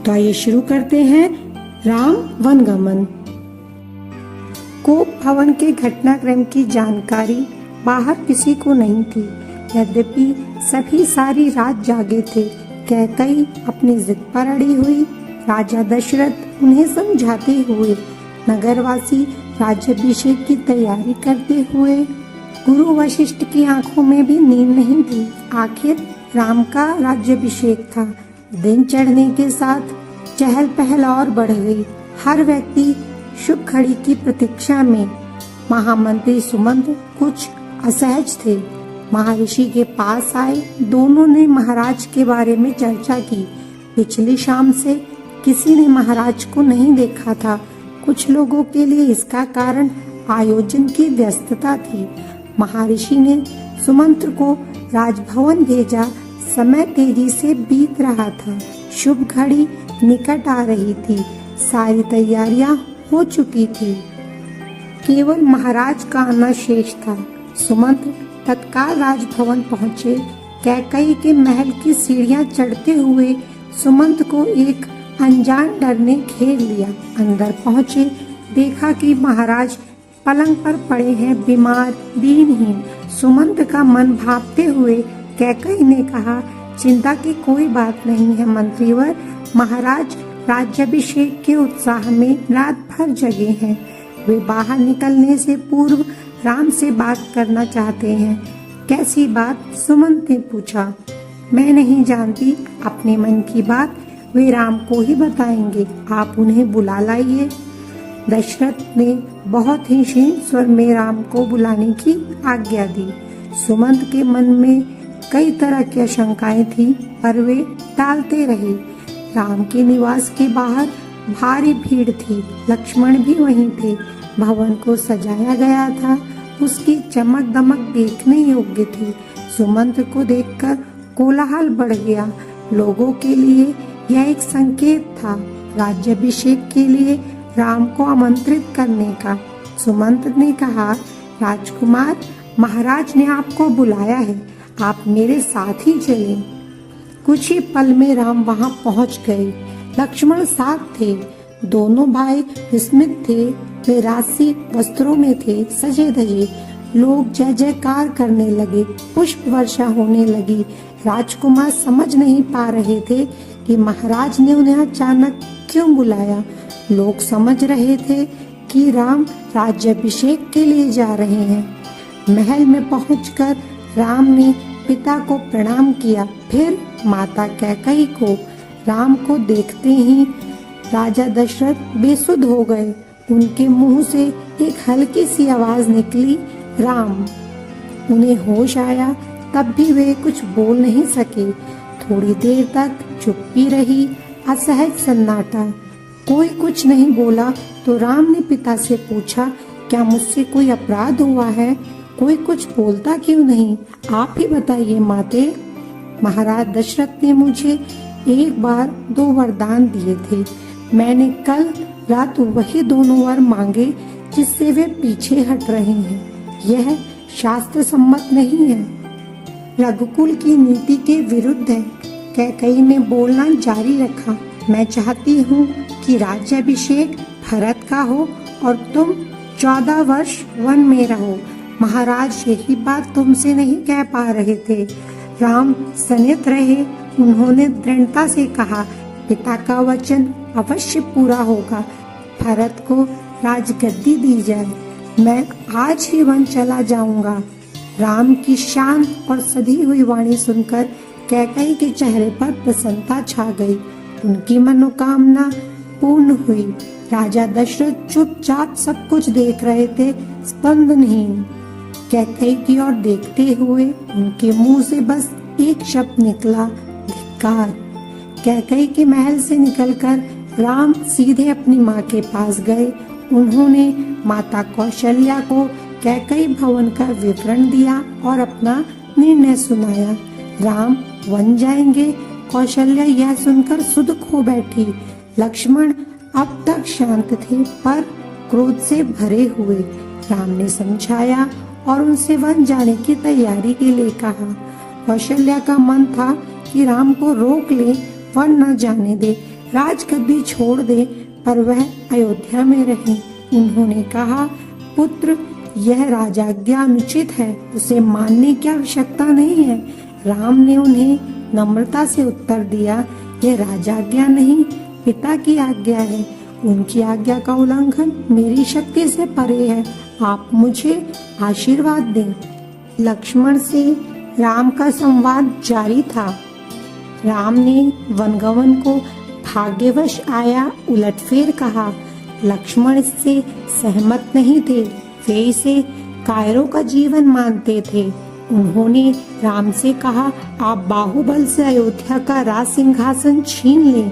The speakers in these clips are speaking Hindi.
तो आइए शुरू करते हैं राम वनगमन। कोप भवन के घटनाक्रम की जानकारी बाहर किसी को नहीं थी। यद्यपि सभी सारी रात जागे थे। कैकई अपनी जिद पर अड़ी हुई। राजा दशरथ उन्हें समझाते हुए, नगरवासी राज्याभिषेक की तैयारी करते हुए। गुरु वशिष्ठ की आंखों में भी नींद नहीं थी। आखिर राम का राज्याभिषेक था। दिन चढ़ने के साथ चहल पहल और बढ़ गई। हर व्यक्ति शुभ घड़ी की प्रतीक्षा में। महामंत्री सुमंत कुछ असहज थे। महर्षि के पास आए। दोनों ने महाराज के बारे में चर्चा की। पिछली शाम से किसी ने महाराज को नहीं देखा था। कुछ लोगों के लिए इसका कारण आयोजन की व्यस्तता थी। महर्षि ने सुमंत को राजभवन भेजा। समय तेजी से बीत रहा था। शुभ घड़ी निकट आ रही थी। सारी तैयारियां हो चुकी थी। केवल महाराज का आना शेष था। सुमंत तत्काल राजभवन पहुंचे। कैकई के महल की सीढ़ियां चढ़ते हुए सुमंत को एक अनजान डर ने घेर लिया। अंदर पहुंचे, देखा कि महाराज पलंग पर पड़े हैं, बीमार, दीनहीन। सुमंत का मन भापते हुए कैकई ने कहा, चिंता की कोई बात नहीं है मंत्रीवर। महाराज राज्याभिषेक के उत्साह में रात भर जगे हैं। वे बाहर निकलने से पूर्व राम से बात करना चाहते हैं। कैसी बात? सुमंत ने पूछा। मैं नहीं जानती, अपने मन की बात वे राम को ही बताएंगे। आप उन्हें बुला लाइए। दशरथ ने बहुत ही क्षीण स्वर में राम को बुलाने की आज्ञा दी। सुमंत के मन में कई तरह की आशंकाएं थी, पर वे टालते रहे। राम के निवास के बाहर भारी भीड़ थी। लक्ष्मण भी वहीं थे। भवन को सजाया गया था। उसकी चमक दमक देखने योग्य थी। सुमंत को देखकर कोलाहल बढ़ गया। लोगों के लिए यह एक संकेत था राज्याभिषेक के लिए राम को आमंत्रित करने का। सुमंत ने कहा, राजकुमार, महाराज ने आपको बुलाया है, आप मेरे साथ ही चलें। कुछ ही पल में राम वहां पहुंच गए। लक्ष्मण साथ थे। दोनों भाई विस्मित थे। वे राजसी वस्त्रों में थे, सजे धजे। लोग जय जयकार करने लगे। पुष्प वर्षा होने लगी। राजकुमार समझ नहीं पा रहे थे कि महाराज ने उन्हें अचानक क्यों बुलाया। लोग समझ रहे थे कि राम राज्याभिषेक के लिए जा रहे हैं। महल में पहुंचकर राम ने पिता को प्रणाम किया, फिर माता कैकई को। राम को देखते ही राजा दशरथ बेसुध हो गए। उनके मुंह से एक हल्की सी आवाज निकली, राम। उन्हें होश आया, तब भी वे कुछ बोल नहीं सके। थोड़ी देर तक चुप्पी रही, असहज सन्नाटा। कोई कुछ नहीं बोला तो राम ने पिता से पूछा, क्या मुझसे कोई अपराध हुआ है? कोई कुछ बोलता क्यों नहीं? आप ही बताइए माते। महाराज दशरथ ने मुझे एक बार 2 वरदान दिए थे। मैंने कल रात वही दोनों वर मांगे जिससे वे पीछे हट रहे हैं। यह शास्त्र सम्मत नहीं है, रघुकुल की नीति के विरुद्ध है। कैकई ने बोलना जारी रखा, मैं चाहती हूँ कि राज्याभिषेक भरत का हो और तुम 14 वर्ष वन में रहो। महाराज यही बात तुमसे नहीं कह पा रहे थे। राम सनित रहे। उन्होंने दृढ़ता से कहा, पिता का वचन अवश्य पूरा होगा। भरत को राजगद्दी दी जाए। मैं आज ही वन चला जाऊंगा। राम की शांत और सधी हुई वाणी सुनकर कैकई के चेहरे पर प्रसन्नता छा गई। उनकी मनोकामना पूर्ण हुई। राजा दशरथ चुपचाप सब कुछ देख रहे थे, स्पंदनहीन। कैकई की ओर देखते हुए उनके मुंह से बस एक शब्द निकला, धिक्कार। कैकई के महल से निकलकर राम सीधे अपनी माँ के पास गए। उन्होंने माता कौशल्या को कैकई भवन का विवरण दिया और अपना निर्णय सुनाया। राम वन जाएंगे। कौशल्या यह सुनकर सुध खो बैठी। लक्ष्मण अब तक शांत थे पर क्रोध से भरे हुए। राम ने समझाया और उनसे वन जाने की तैयारी के लिए कहा। कौशल्या का मन था कि राम को रोक ले, वन न जाने दे। राजगद्दी छोड़ दे, पर वह अयोध्या में रहे। उन्होंने कहा, पुत्र, यह राजाज्ञा अनुचित है, उसे मानने की आवश्यकता नहीं है। राम ने उन्हें नम्रता से उत्तर दिया, यह राजाज्ञा नहीं, पिता की आज्ञा है। उनकी आज्ञा का उल्लंघन मेरी शक्ति से परे है। आप मुझे आशीर्वाद दें। लक्ष्मण से राम का संवाद जारी था। राम ने वनगमन को भाग्यवश आया उलटफेर कहा। लक्ष्मण इससे सहमत नहीं थे, वे इसे कायरों का जीवन मानते थे। उन्होंने राम से कहा, आप बाहुबल से अयोध्या का राज सिंहासन छीन लें,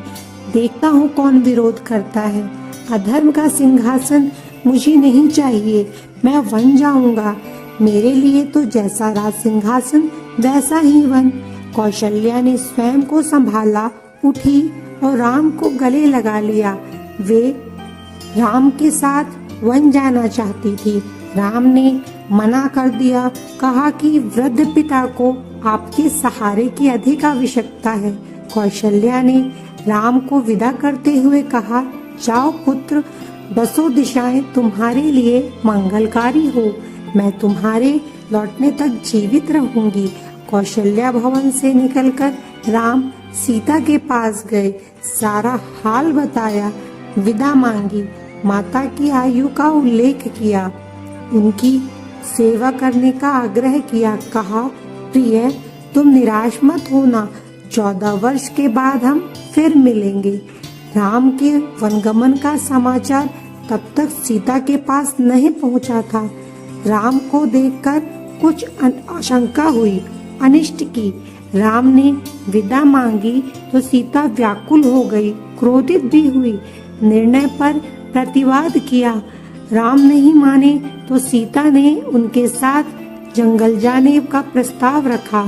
देखता हूँ कौन विरोध करता है। अधर्म का सिंहासन मुझे नहीं चाहिए, मैं वन जाऊंगा। मेरे लिए तो जैसा राज सिंहासन वैसा ही वन। कौशल्या ने स्वयं को संभाला, उठी और राम को गले लगा लिया। वे राम के साथ वन जाना चाहती थी। राम ने मना कर दिया, कहा कि वृद्ध पिता को आपके सहारे की अधिक आवश्यकता है। कौशल्या ने राम को विदा करते हुए कहा, जाओ पुत्र, दसों दिशाएं तुम्हारे लिए मंगलकारी हो। मैं तुम्हारे लौटने तक जीवित रहूंगी। कौशल्या भवन से निकलकर राम सीता के पास गए, सारा हाल बताया, विदा मांगी, माता की आयु का उल्लेख किया, उनकी सेवा करने का आग्रह किया। कहा, प्रिय, तुम निराश मत होना, 14 वर्ष के बाद हम फिर मिलेंगे। राम के वनगमन का समाचार तब तक सीता के पास नहीं पहुंचा था। राम को देखकर कुछ आशंका हुई, अनिष्ट की। राम ने विदा मांगी तो सीता व्याकुल हो गई, क्रोधित भी हुई, निर्णय पर प्रतिवाद किया। राम नहीं माने तो सीता ने उनके साथ जंगल जाने का प्रस्ताव रखा।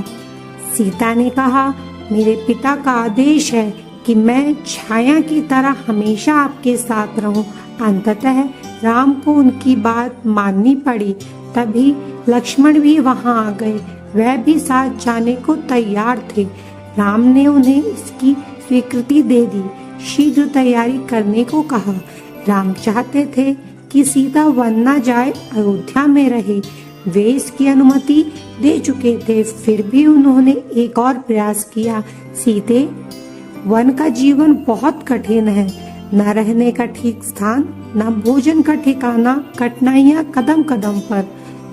सीता ने कहा, मेरे पिता का आदेश है कि मैं छाया की तरह हमेशा आपके साथ रहूं। अंततः राम को उनकी बात माननी पड़ी। तभी लक्ष्मण भी वहां आ गए, वह भी साथ जाने को तैयार थे। राम ने उन्हें इसकी स्वीकृति दे दी, शीघ्र तैयारी करने को कहा। राम चाहते थे कि सीता वन न जाए, अयोध्या में रहे। वे इसकी अनुमति दे चुके थे, फिर भी उन्होंने एक और प्रयास किया। सीते, वन का जीवन बहुत कठिन है, न रहने का ठीक स्थान, न भोजन का ठिकाना, कठिनाइयाँ कदम कदम पर।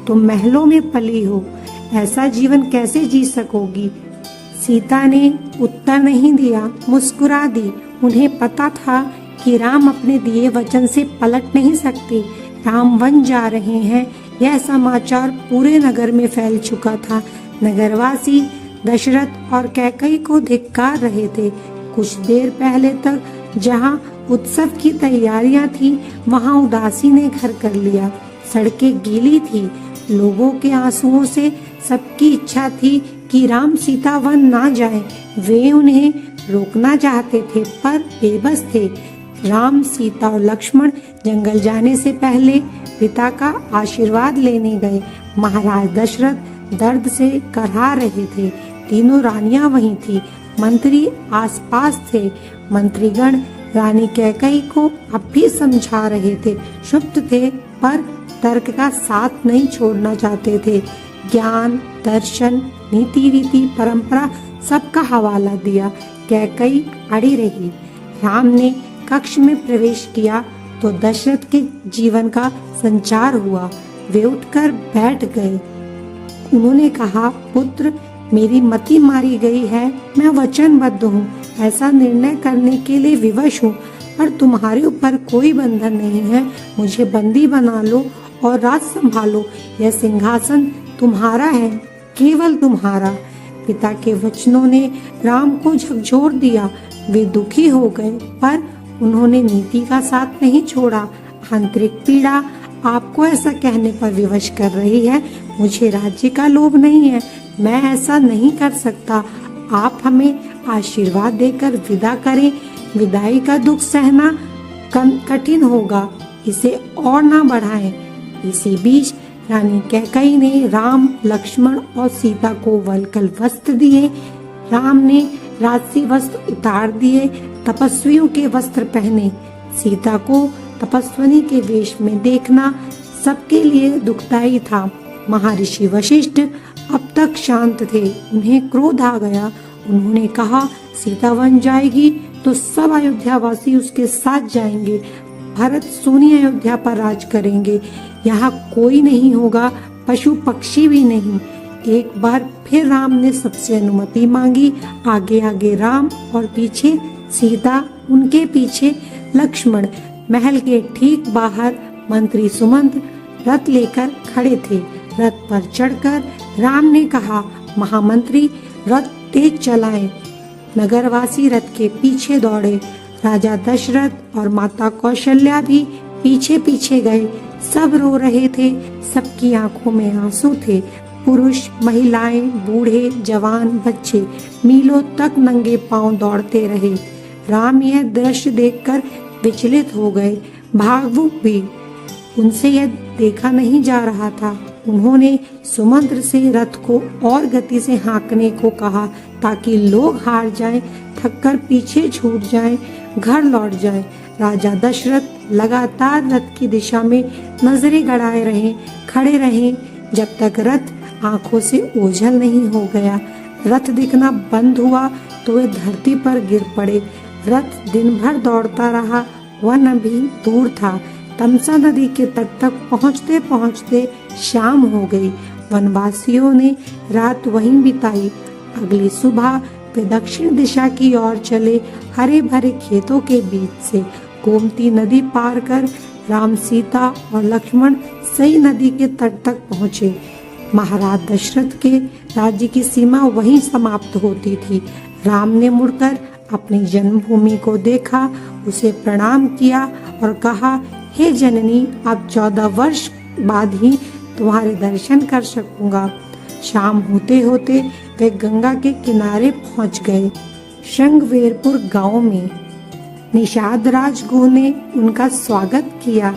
तुम महलों में पली हो, ऐसा जीवन कैसे जी सकोगी? सीता ने उत्तर नहीं दिया, मुस्कुरा दी। उन्हें पता था कि राम अपने दिए वचन से पलट नहीं सकते। राम वन जा रहे हैं, यह समाचार पूरे नगर में फैल चुका था। नगरवासी दशरथ और कैकई को धिक्कार रहे थे। कुछ देर पहले तक जहां उत्सव की तैयारियां थी, वहां उदासी ने घर कर लिया। सड़कें गीली थी, लोगों के आंसुओं से सबकी इच्छा थी कि राम सीता वन ना जाए। वे उन्हें रोकना चाहते थे पर बेबस थे। राम, सीता और लक्ष्मण जंगल जाने से पहले पिता का आशीर्वाद लेने गए। महाराज दशरथ दर्द से करहा रहे थे। तीनों रानियां वहीं थी, मंत्री आसपास थे। मंत्रीगण रानी कैकई को अब भी समझा रहे थे, क्षुब्ध थे पर तर्क का साथ नहीं छोड़ना चाहते थे। ज्ञान, दर्शन, नीति रीति, परंपरा सबका हवाला दिया। कैकई अड़ी रही। राम ने कक्ष में प्रवेश किया तो दशरथ के जीवन का संचार हुआ। वे उठकर बैठ गए। उन्होंने कहा, पुत्र, मेरी मति मारी गई है, मैं वचनबद्ध हूँ, ऐसा निर्णय करने के लिए विवश हूँ, पर तुम्हारे ऊपर कोई बंधन नहीं है। मुझे बंदी बना लो और राज संभालो। यह सिंहासन तुम्हारा है, केवल तुम्हारा। पिता के वचनों ने राम को झकझोर दिया। वे दुखी हो गए पर उन्होंने नीति का साथ नहीं छोड़ा। आंतरिक पीड़ा आपको ऐसा कहने पर विवश कर रही है। मुझे राज्य का लोभ नहीं है, मैं ऐसा नहीं कर सकता। आप हमें आशीर्वाद देकर विदा करें। विदाई का दुख सहना कठिन होगा, इसे और ना बढ़ाएं। इसी बीच रानी कैकई ने राम, लक्ष्मण और सीता को वल्कल वस्त्र दिए। राम ने राजसी वस्त्र उतार दिए, तपस्वियों के वस्त्र पहने। सीता को तपस्विनी के वेश में देखना सबके लिए दुखदायी था। महर्षि वशिष्ठ अब तक शांत थे, उन्हें क्रोध आ गया। उन्होंने कहा, सीता वन जाएगी तो सब अयोध्यावासी उसके साथ जाएंगे। भरत सोनी अयोध्या पर राज करेंगे। यहाँ कोई नहीं होगा, पशु पक्षी भी नहीं। एक बार फिर राम ने सबसे अनुमति मांगी। आगे आगे राम और पीछे सीता, उनके पीछे लक्ष्मण। महल के ठीक बाहर मंत्री सुमंत रथ लेकर खड़े थे। रथ पर चढ़कर राम ने कहा, महामंत्री रथ तेज चलाएं। नगरवासी रथ के पीछे दौड़े। राजा दशरथ और माता कौशल्या भी पीछे पीछे गए। सब रो रहे थे, सबकी आंखों में आंसू थे। पुरुष, महिलाएं, बूढ़े, जवान, बच्चे मीलों तक नंगे पांव दौड़ते रहे। राम यह दृश्य देखकर विचलित हो गए, भावुक भी। उनसे यह देखा नहीं जा रहा था। उन्होंने सुमंत्र से रथ को और गति से हाँकने को कहा ताकि लोग हार जाएं, थककर पीछे छूट जाएं, घर लौट जाएं। राजा दशरथ लगातार रथ की दिशा में नजरें गड़ाए खड़े रहे जब तक रथ आंखों से ओझल नहीं हो गया। रथ दिखना बंद हुआ तो वे धरती पर गिर पड़े। रथ दिन भर दौड़ता रहा, वन अभी दूर था। तमसा नदी के तट तक पहुँचते पहुँचते शाम हो गई। वनवासियों ने रात वहीं बिताई। अगली सुबह वे दक्षिण दिशा की ओर चले। हरे भरे खेतों के बीच से गोमती नदी पार कर राम, सीता और लक्ष्मण सही नदी के तट तक पहुँचे। महाराज दशरथ के राज्य की सीमा वहीं समाप्त होती थी। राम ने मुड़कर अपनी जन्मभूमि को देखा, उसे प्रणाम किया और कहा, हे जननी, अब 14 वर्ष बाद ही तुम्हारे दर्शन कर सकूंगा। शाम होते होते वे गंगा के किनारे पहुंच गए। श्रृंगवेरपुर गांव में निषाद राजगुह ने उनका स्वागत किया।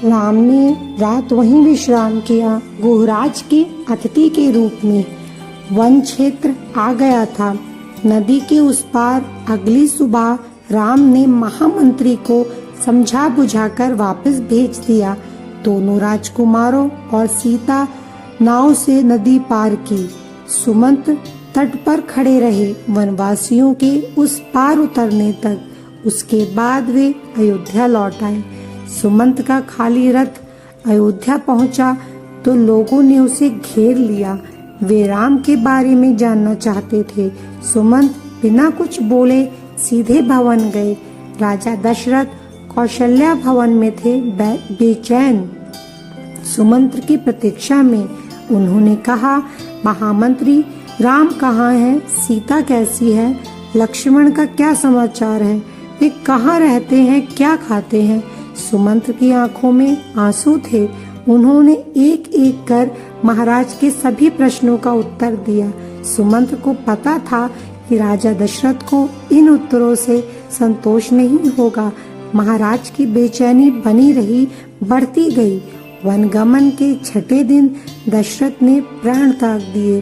राम ने रात वहीं विश्राम किया। गुहराज के अतिथि के रूप में वन क्षेत्र आ गया था। नदी के उस पार अगली सुबह राम ने महामंत्री को समझा बुझाकर वापस भेज दिया। दोनों राजकुमारों और सीता नाव से नदी पार की। सुमंत तट पर खड़े रहे वनवासियों के उस पार उतरने तक। उसके बाद वे अयोध्या लौट आए। सुमंत का खाली रथ अयोध्या पहुंचा तो लोगों ने उसे घेर लिया। वे राम के बारे में जानना चाहते थे। सुमंत बिना कुछ बोले सीधे भवन गए। राजा दशरथ कौशल्या भवन में थे, बेचैन सुमंत्र की प्रतीक्षा में। उन्होंने कहा, महामंत्री, राम कहाँ है? सीता कैसी है? लक्ष्मण का क्या समाचार है? वे कहाँ रहते हैं? क्या खाते हैं? सुमंत्र की आंखों में आंसू थे। उन्होंने एक एक कर महाराज के सभी प्रश्नों का उत्तर दिया। सुमंत्र को पता था कि राजा दशरथ को इन उत्तरों से संतोष नहीं होगा। महाराज की बेचैनी बनी रही, बढ़ती गई। वनगमन के छठे दिन दशरथ ने प्राण त्याग दिए।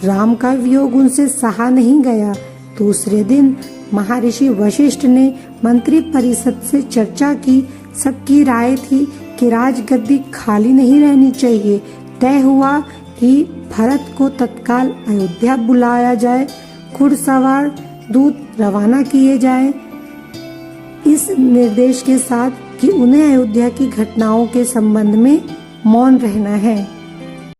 राम का वियोग उनसे सहा नहीं गया। दूसरे दिन महर्षि वशिष्ठ ने मंत्री परिषद से चर्चा की। सबकी राय थी कि राजगद्दी खाली नहीं रहनी चाहिए। तय हुआ कि भरत को तत्काल अयोध्या बुलाया जाए, घुड़सवार दूत रवाना किए जाएं, इस निर्देश के साथ कि उन्हें अयोध्या की घटनाओं के संबंध में मौन रहना है।